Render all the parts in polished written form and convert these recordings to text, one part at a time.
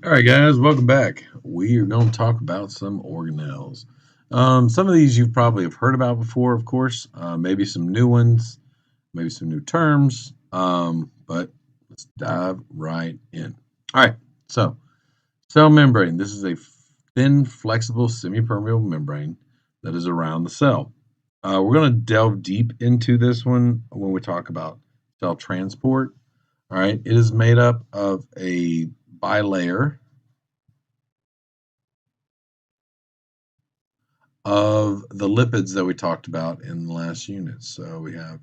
All right, guys, welcome back. We are going to talk about some organelles. Some of these you've probably have heard about before, of course. Maybe some new ones, maybe some new terms. But let's dive right in. All right, so cell membrane. This is a thin, flexible, semi-permeable membrane that is around the cell. We're going to delve deep into this one when we talk about cell transport. All right, it is made up of a bilayer of the lipids that we talked about in the last unit. So we have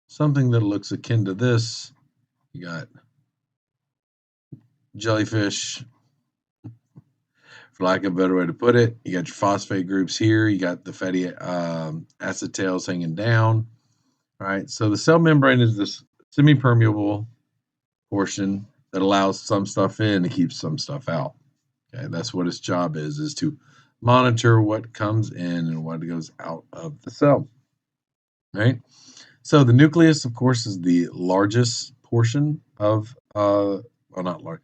something that looks akin to this. You got jellyfish, for lack of a better way to put it. You got your phosphate groups here. You got the fatty acid tails hanging down. All right. So the cell membrane is this semi-permeable portion that allows some stuff in and keeps some stuff out. Okay, that's what its job is to monitor what comes in and what goes out of the cell. Right. So the nucleus, of course, is the largest portion of, well, not large.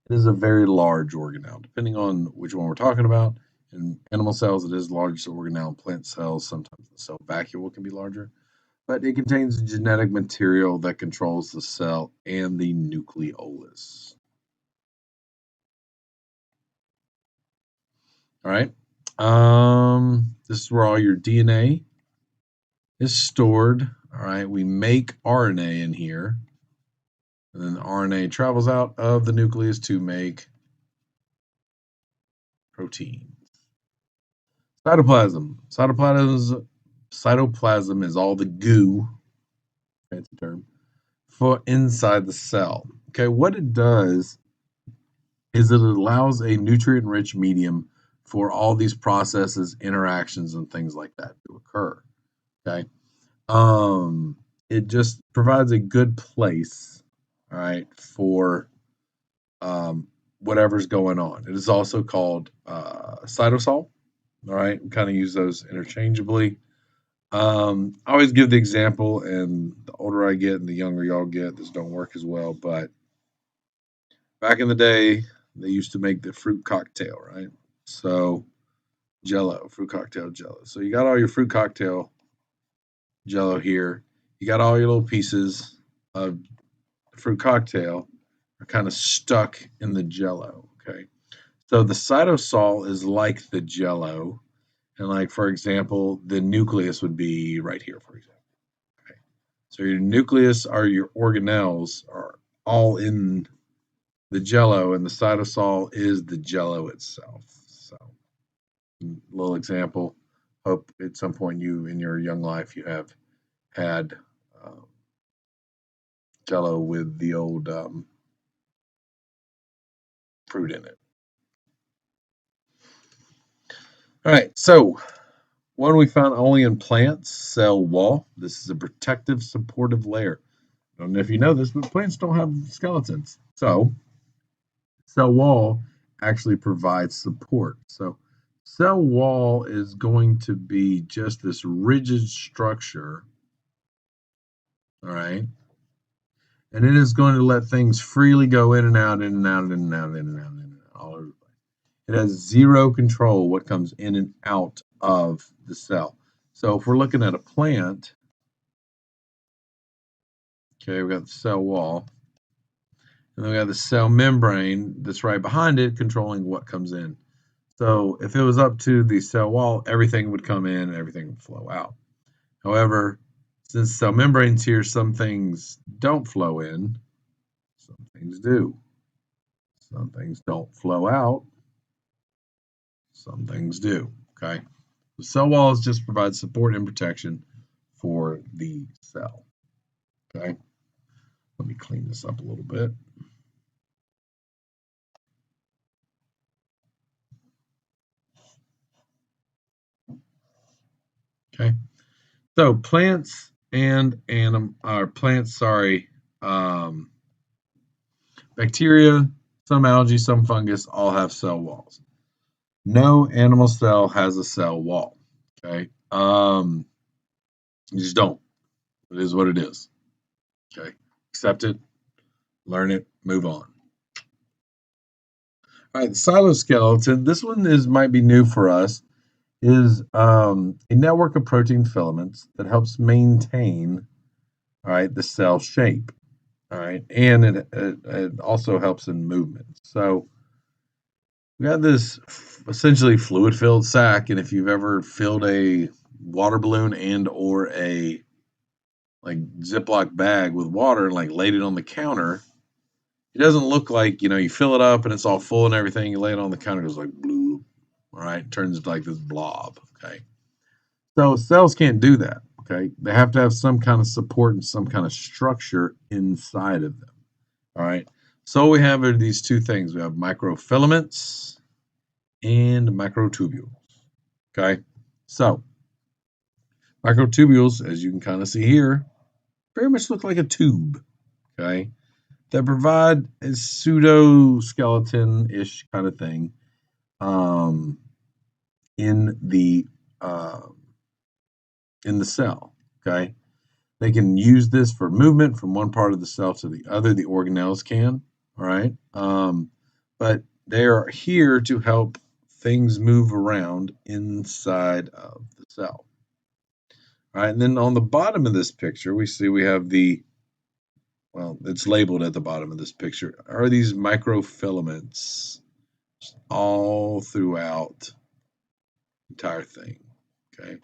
It is a very large organelle, depending on which one we're talking about. In animal cells, it is the largest organelle. In plant cells, sometimes the cell vacuole can be larger, but it contains genetic material that controls the cell and the nucleolus. All right. This is where all your DNA is stored. All right. We make RNA in here. And then the RNA travels out of the nucleus to make protein. Cytoplasm. Cytoplasm is all the goo, fancy term, for inside the cell. Okay, what it does is it allows a nutrient-rich medium for all these processes, interactions, and things like that to occur. Okay. It just provides a good place, all right, for whatever's going on. It is also called cytosol. All right, we kind of use those interchangeably. I always give the example, and the older I get and the younger y'all get, this don't work as well. But back in the day, they used to make the fruit cocktail, right? So Jello, fruit cocktail Jello. So you got all your fruit cocktail Jello here. You got all your little pieces of fruit cocktail are kind of stuck in the Jello. Okay, so the cytosol is like the Jello, and like for example, the nucleus would be right here, for example. Okay, so your nucleus or your organelles are all in the Jello, and the cytosol is the Jello itself. So, little example. Hope at some point you in your young life you have had Jello with the old fruit in it. All right, so one we found only in plants, cell wall. This is a protective supportive layer. I don't know if you know this, but plants don't have skeletons. So cell wall actually provides support. So cell wall is going to be just this rigid structure, all right? And it is going to let things freely go in and out, in and out, in and out, in and out, in and out, all over the place. It has zero control what comes in and out of the cell. So if we're looking at a plant, okay, we've got the cell wall, and then we got the cell membrane that's right behind it controlling what comes in. So if it was up to the cell wall, everything would come in and everything would flow out. However, since cell membrane's here, some things don't flow in, some things do. Some things don't flow out, some things do. Okay. The cell walls just provide support and protection for the cell. Okay. Let me clean this up a little bit. Okay. So plants and bacteria, some algae, some fungus all have cell walls. No animal cell has a cell wall. Okay. You just don't. It is what it is. Okay. Accept it. Learn it, move on. All right, the cytoskeleton. This one is might be new for us. Is a network of protein filaments that helps maintain, all right, the cell shape. All right, and it also helps in movement. So we got this essentially fluid filled sac, and if you've ever filled a water balloon and or a like Ziploc bag with water and like laid it on the counter, it doesn't look like, you fill it up and it's all full and everything. You lay it on the counter, it goes like blue. All right, it turns into like this blob. Okay, so cells can't do that. Okay, they have to have some kind of support and some kind of structure inside of them. All right, so we have these two things. We have microfilaments and microtubules. Okay, so microtubules, as you can kind of see here, very much look like a tube. Okay, that provide a pseudoskeleton-ish kind of thing um, in the uh, in the cell. Okay, they can use this for movement from one part of the cell to the other. The organelles can. All right, but they are here to help things move around inside of the cell. All right, and then on the bottom of this picture, we have it's labeled at the bottom of this picture, are these microfilaments all throughout the entire thing. Okay.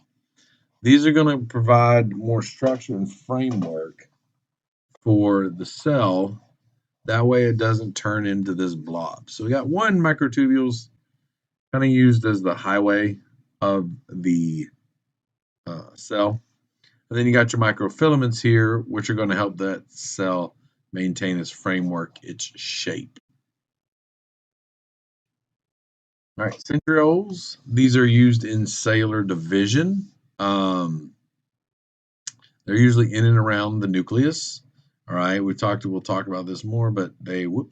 These are going to provide more structure and framework for the cell. That way it doesn't turn into this blob. So we got one microtubules kind of used as the highway of the cell. And then you got your microfilaments here, which are going to help that cell maintain its framework, its shape. All right, centrioles. These are used in cellular division. Um, they're usually in and around the nucleus. All right, we'll talk about this more, but they will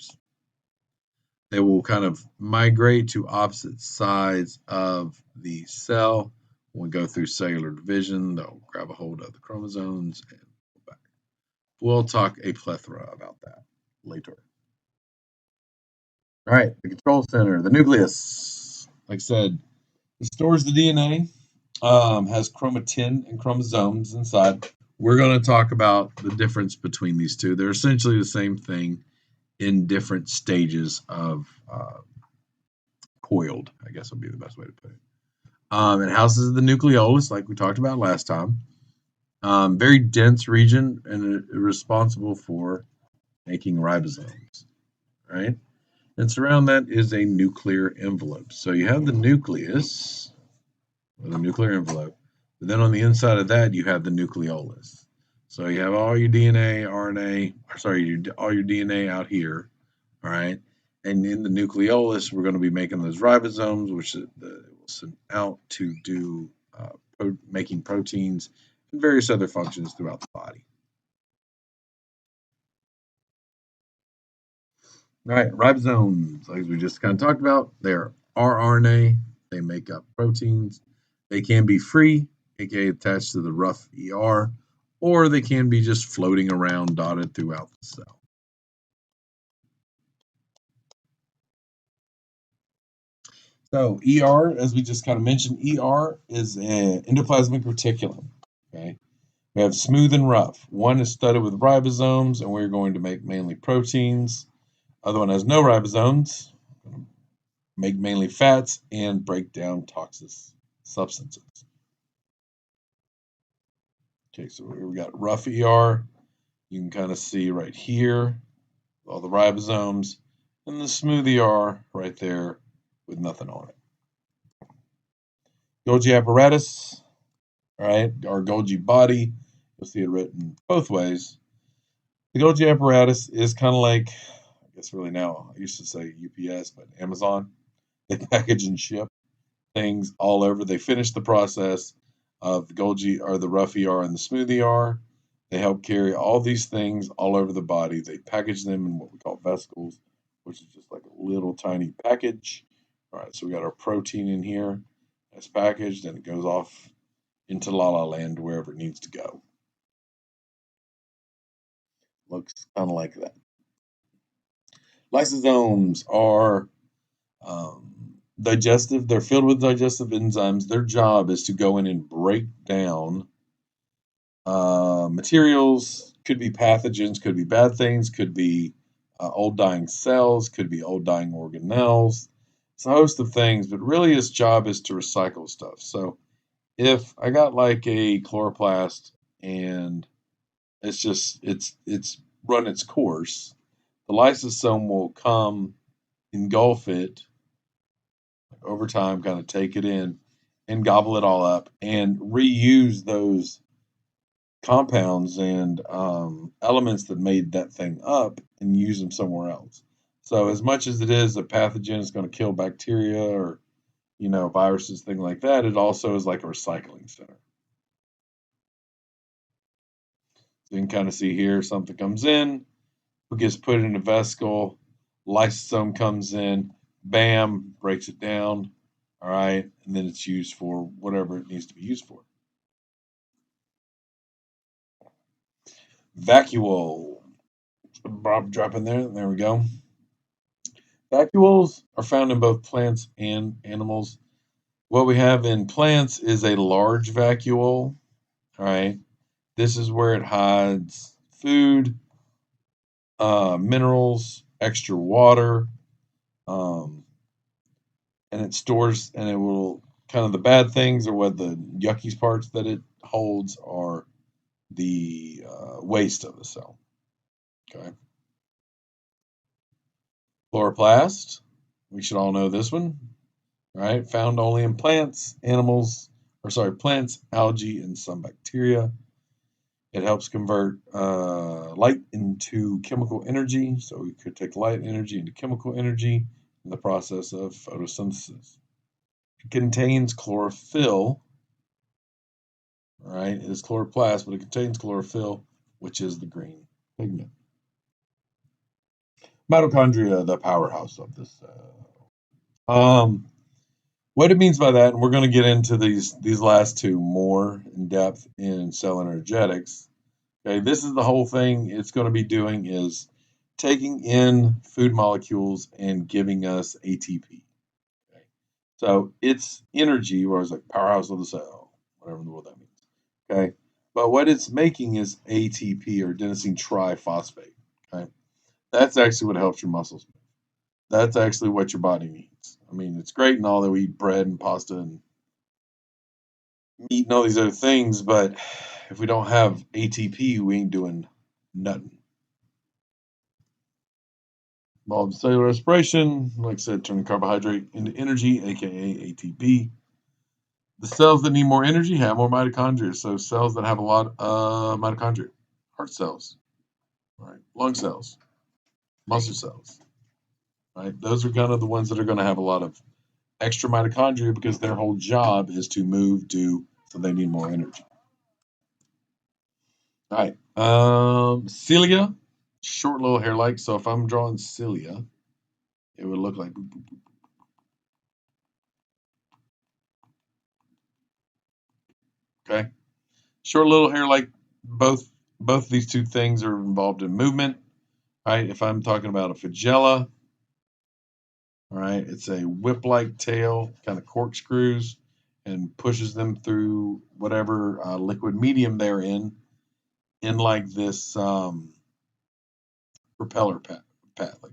kind of migrate to opposite sides of the cell. When we go through cellular division, they'll grab a hold of the chromosomes and go back. We'll talk a plethora about that later. All right, the control center, the nucleus. Like I said, it stores the DNA, has chromatin and chromosomes inside. We're going to talk about the difference between these two. They're essentially the same thing in different stages of coiled, I guess would be the best way to put it. It houses the nucleolus, like we talked about last time. Very dense region and responsible for making ribosomes, right? And surround that is a nuclear envelope. So you have the nucleus, or the nuclear envelope, but then on the inside of that, you have the nucleolus. So you have all your DNA, RNA, all your DNA out here, all right? And in the nucleolus, we're going to be making those ribosomes, which it will send out to do making proteins and various other functions throughout the body. All right, ribosomes, like we just kind of talked about, they're rRNA. They make up proteins. They can be free, aka attached to the rough ER, or they can be just floating around dotted throughout the cell. So ER, as we just kind of mentioned, ER is an endoplasmic reticulum. Okay, we have smooth and rough. One is studded with ribosomes, and we're going to make mainly proteins. Other one has no ribosomes, make mainly fats, and break down toxic substances. Okay, so we got rough ER. You can kind of see right here all the ribosomes, and the smooth ER right there with nothing on it. Golgi apparatus, all right, our Golgi body. You'll see it written both ways. The Golgi apparatus is kind of like, I guess really now, I used to say UPS, but Amazon. They package and ship things all over. They finish the process of the Golgi or the rough ER and the smooth ER. They help carry all these things all over the body. They package them in what we call vesicles, which is just like a little tiny package. All right, so we got our protein in here that's packaged and it goes off into La La Land wherever it needs to go. Looks kind of like that. Lysosomes are digestive. They're filled with digestive enzymes. Their job is to go in and break down materials. Could be pathogens, could be bad things, could be old dying cells, could be old dying organelles. It's a host of things, but really its job is to recycle stuff. So if I got like a chloroplast and it's run its course, the lysosome will come, engulf it over time, kind of take it in and gobble it all up and reuse those compounds and elements that made that thing up and use them somewhere else. So as much as it is a pathogen, it's going to kill bacteria or viruses, things like that. It also is like a recycling center. So you can kind of see here something comes in, it gets put in a vesicle, lysosome comes in, bam, breaks it down, all right, and then it's used for whatever it needs to be used for. Vacuole, drop in there. There we go. Vacuoles are found in both plants and animals. What we have in plants is a large vacuole. All right, this is where it hides food, minerals, extra water, um, and it stores, and it will kind of the bad things or what the yucky parts that it holds are the waste of the cell. Okay, chloroplast. We should all know this one, right? Found only in plants, plants, algae, and some bacteria. It helps convert light into chemical energy. So we could take light energy into chemical energy in the process of photosynthesis. It contains chlorophyll, right? It is chloroplast, but it contains chlorophyll, which is the green pigment. Mitochondria, the powerhouse of the cell. What it means by that, and we're going to get into these last two more in depth in cell energetics. Okay, this is the whole thing it's going to be doing is taking in food molecules and giving us ATP. Okay, so it's energy, or it's like powerhouse of the cell, whatever in the world that means. Okay, but what it's making is ATP or adenosine triphosphate. Okay, that's actually what helps your muscles move. That's actually what your body needs. I mean, it's great and all that we eat bread and pasta and meat and all these other things, but if we don't have ATP, we ain't doing nothing. Involved in cellular respiration, like I said, turning carbohydrate into energy, aka ATP. The cells that need more energy have more mitochondria. So cells that have a lot of mitochondria, heart cells, right, lung cells, muscle cells, right. Those are kind of the ones that are going to have a lot of extra mitochondria because their whole job is to move, do, so they need more energy. All right. Cilia, short little hair like. So if I'm drawing cilia, it would look like boop, boop, boop. Okay. Short little hair like both of these two things are involved in movement. Right. If I'm talking about a flagella, all right, it's a whip-like tail, kind of corkscrews and pushes them through whatever liquid medium they're in like this propeller path, like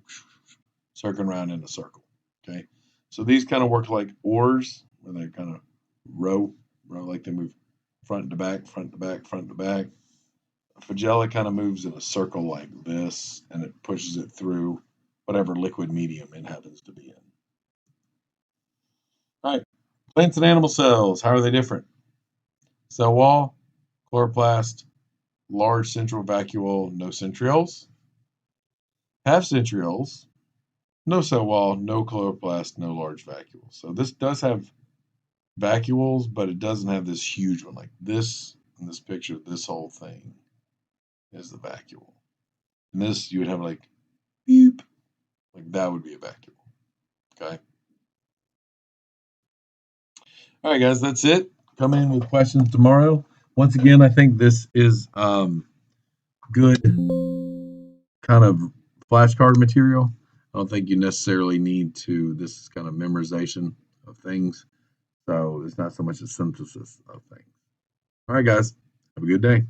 circling around in a circle. Okay, so these kind of work like oars, where they kind of row like they move front to back, front to back, front to back. A flagella kind of moves in a circle like this, and it pushes it through whatever liquid medium it happens to be in. All right, plants and animal cells. How are they different? Cell wall, chloroplast, large central vacuole, no centrioles. Half centrioles, no cell wall, no chloroplast, no large vacuole. So this does have vacuoles, but it doesn't have this huge one like this in this picture. This whole thing is the vacuole, and this you would have like beep, like that would be a vacuole. Okay. All right, guys, that's it. Come in with questions tomorrow. Once again, I think this is good kind of flashcard material. I don't think you necessarily need to. This is kind of memorization of things, so it's not so much a synthesis of things. All right, guys, have a good day.